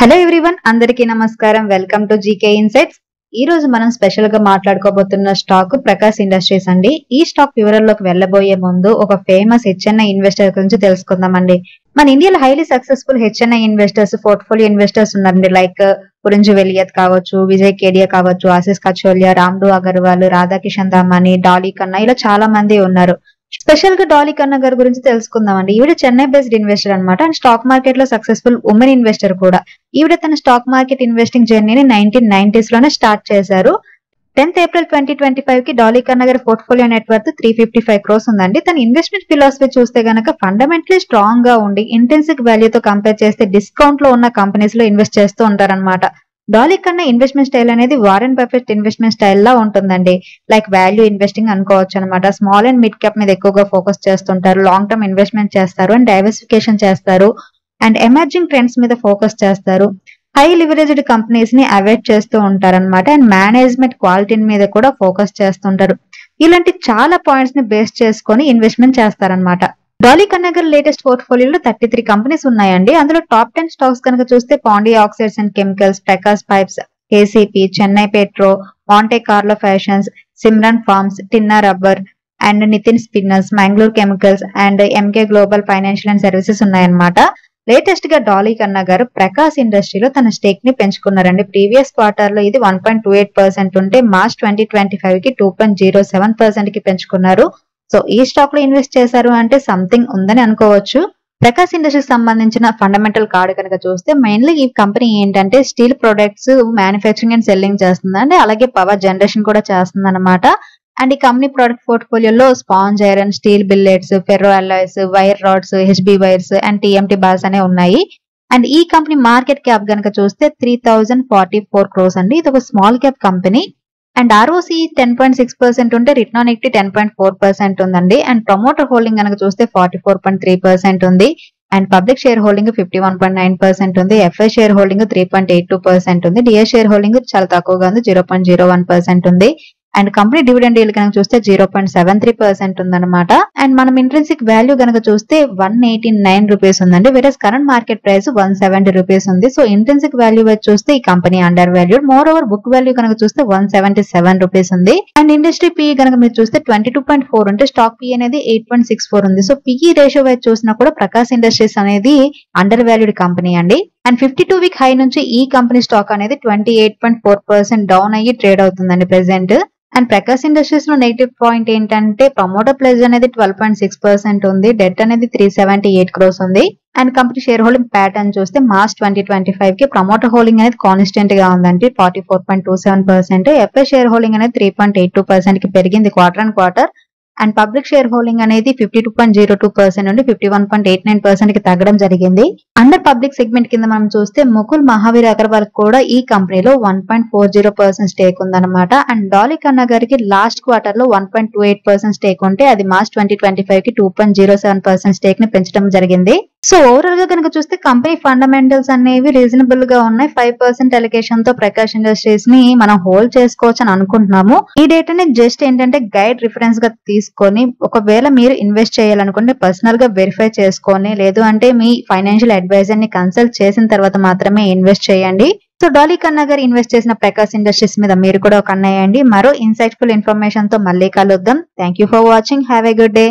Hello everyone, అందరికీ నమస్కారం. Welcome to GK insights. ఈ రోజు మనం స్పెషల్ గా మాట్లాడుకోబోతున్న స్టాక్ ప్రకాష్ ఇండస్ట్రీస్ అండి. ఈ స్టాక్ వివరాల్లోకి వెళ్లబోయే ముందు ఒక ఫేమస్ హెచ్ఎన్ఐ ఇన్వెస్టర్ గురించి తెలుసుకుందామండి. మన ఇండియాలో highly successful HNI investors, portfolio investors ఉన్నారండి. లైక్ పురంజు వెలియత్ కావచ్చు, విజయ్ కేడియా కావచ్చు, ఆశిష్ కచోలియా, రామ్డు అగర్వాల్, రాధాకిషన్ దామాని, డాలీ కన్నా ఇలా చాలా మంది ఉన్నారు. స్పెషల్ గా డాలీ కన్నా గారి గురించి తెలుసుకుందామండి. ఈవిడ చెన్నై బేస్డ్ ఇన్వెస్టర్ అనమాట. అండ్ స్టాక్ మార్కెట్ లో సక్సెస్ఫుల్ ఉమెన్ ఇన్వెస్టర్ కూడా. ఈవిడ తన స్టాక్ మార్కెట్ ఇన్వెస్టింగ్ జర్నీని 1990s లోనే స్టార్ట్ చేశారు. 10th April 2025 కి డాలీ కన్నా గారి పోర్ట్ఫోలియో నెట్వర్క్ 355 crores ఉందండి. తన ఇన్వెస్ట్మెంట్ ఫిలాసఫీ చూస్తే గనక ఫండమెంటలీ స్ట్రాంగ్ గా ఉండి ఇంటెన్సిక్ వాల్యూతో కంపేర్ చేస్తే డిస్కౌంట్ లో ఉన్న కంపెనీస్ లో ఇన్వెస్ట్ చేస్తూ ఉంటారన్నమాట. డాలీ కన్నా ఇన్వెస్ట్మెంట్ స్టైల్ అనేది వారెన్ బఫెట్ ఇన్వెస్ట్మెంట్ స్టైల్ లా ఉంటుందండి. లైక్ వాల్యూ ఇన్వెస్టింగ్ అనుకోవచ్చు అనమాట. స్మాల్ అండ్ మిడ్ క్యాప్ మీద ఎక్కువగా ఫోకస్ చేస్తుంటారు. లాంగ్ టర్మ్ ఇన్వెస్ట్మెంట్ చేస్తారు అండ్ డైవర్సిఫికేషన్ చేస్తారు అండ్ ఎమర్జింగ్ ట్రెండ్స్ మీద ఫోకస్ చేస్తారు. హై లివరేజ్డ్ కంపెనీస్ ని అవాయిడ్ చేస్తూ ఉంటారన్నమాట. అండ్ మేనేజ్మెంట్ క్వాలిటీ మీద కూడా ఫోకస్ చేస్తుంటారు. ఇలాంటి చాలా పాయింట్స్ ని బేస్ చేసుకొని ఇన్వెస్ట్మెంట్ చేస్తారనమాట. డాలీ కన్నా గారి లేటెస్ట్ పోర్ట్ఫోలియోలో 33 కంపెనీస్ ఉన్నాయండి. అందులో టాప్ 10 స్టాక్స్ కనుక చూస్తే Pondy oxides and chemicals, Prakash pipes, KCP, Chennai petro, Monte Carlo fashions, Simran farms, Tinna rubber and Nitin spinners, Mangalore chemicals and MK global financial and services ఉన్నాయన్నమాట. లేటెస్ట్ గా డాలీ కన్నా గారు ప్రకాష్ ఇండస్ట్రీలో తన స్టేక్ ని పెంచుకున్నారండి. ప్రీవియస్ క్వార్టర్ లో ఇది 1.28% ఉంటే మార్చ్ 2025 కి 2.07% కి పెంచుకున్నారు. సో ఈ స్టాక్ లో ఇన్వెస్ట్ చేశారు అంటే సంథింగ్ ఉందని అనుకోవచ్చు. ప్రకాష్ ఇండస్ట్రీకి సంబంధించిన ఫండమెంటల్ కార్డు కనుక చూస్తే మెయిన్లీ ఈ కంపెనీ ఏంటంటే steel products manufacturing and selling చేస్తుంది అండి. అలాగే పవర్ జనరేషన్ కూడా చేస్తుంది అనమాట. అండ్ ఈ కంపెనీ ప్రొడక్ట్ పోర్ట్ఫోలియోలో sponge iron, steel billets, ferro alloys, wire rods, HB wires and TMT bars అనే ఉన్నాయి. అండ్ ఈ కంపెనీ మార్కెట్ క్యాప్ కనుక చూస్తే 3044 crores అండి. ఇది ఒక small cap company. And ROCE 10.6% ఉంటే రిటర్న్ ఆన్ ఈక్విటీ 10.4% ఉందండి. అండ్ ప్రమోటర్ హోల్డింగ్ కనుక చూస్తే 44.3% ఉంది. అండ్ పబ్లిక్ షేర్ హోల్డింగ్ 51.9% ఉంది. ఎఫ్ఐ షేర్ హోల్డింగ్ 3.82% ఉంది. డిఐ షేర్ హోల్డింగ్ చాలా తక్కువగా ఉంది, 0.01% ఉంది. అండ్ కంపెనీ డివిడెండ్ ఈల్డ్ కనుక చూస్తే 0.73% ఉందన్నమాట. అండ్ మనం ఇంట్రెన్సిక్ వాల్యూ కనుక చూస్తే 189 రూపీస్ ఉందండి. Whereas current market price 170 rupees ఉంది. సో ఇంట్రెన్సిక్ వాల్యూ వచ్చి చూస్తే ఈ company under valued. More over book value కనుక చూస్తే 177 రూపీస్ ఉంది. అండ్ ఇండస్ట్రీ పిఈ కనుక మీరు చూస్తే 22.4 ఉంటే స్టాక్ పిఈ అనేది 8.64 ఉంది. సో పిఈ రేషియో వైజ్ చూసినా కూడా ప్రకాష్ ఇండస్ట్రీస్ అనేది అండర్ వాల్యూడ్ కంపెనీ అండి. అండ్ 52 వీక్ హై నుంచి ఈ కంపెనీ స్టాక్ అనేది 28.4% డౌన్ అయ్యి ట్రేడ్ అవుతుందండి ప్రెసెంట్. అండ్ ప్రకాష్ ఇండస్ట్రీస్ లో నెగిటివ్ పాయింట్ ఏంటంటే ప్రమోటర్ ప్లస్ అనేది 12.6% ఉంది. డెట్ అనేది 378 crores ఉంది. And company share holding pattern చూస్తే మార్చ్ 2025 కి ప్రమోటర్ హోల్డింగ్ అనేది కాన్స్టెంట్ గా ఉందండి, 44.27%. ఎఫ్ఐ షేర్ హోల్డింగ్ అనేది 3.82% కి పెరిగింది quarter and quarter. And public share holding అనేది 52.02% నుండి 51.89% కి తగ్గడం జరిగింది. అండర్ పబ్లిక్ సెగ్మెంట్ కింద మనం చూస్తే ముకుల్ మహావీర్ అగర్వాల్ కూడా ఈ కంపెనీలో 1.40% స్టేక్ ఉందన్నమాట. అండ్ డాలీ కన్నా గారికి లాస్ట్ క్వార్టర్ లో 1.28% స్టేక్ ఉంటే అది మార్చ్ 2025 కి 2.07% స్టేక్ ని పెంచడం జరిగింది. సో ఓవరాల్ గా కనుక చూస్తే కంపెనీ ఫండమెంటల్స్ అనేవి రీజనబుల్ గా ఉన్నాయి. 5% అలికేషన్ తో ప్రకాష్ ఇండస్ట్రీస్ ని మనం హోల్డ్ చేసుకోవచ్చు అని అనుకుంటున్నాము. ఈ డేటాని జస్ట్ ఏంటంటే గైడ్ రిఫరెన్స్ గా తీసుకొని ఒకవేళ మీరు ఇన్వెస్ట్ చేయాలనుకుంటే పర్సనల్ గా వెరిఫై చేసుకొని, లేదు అంటే మీ ఫైనాన్షియల్ అడ్వైజర్ ని కన్సల్ట్ చేసిన తర్వాత మాత్రమే ఇన్వెస్ట్ చేయండి. సో డాలీ కన్నా గారు ఇన్వెస్ట్ చేసిన ప్రకాష్ ఇండస్ట్రీస్ మీద మీరు కూడా ఒక అన్నయ్యండి. మరో ఇన్సైట్ఫుల్ ఇన్ఫర్మేషన్ తో మళ్ళీ కలుద్దాం. Thank you for watching. Have a good day.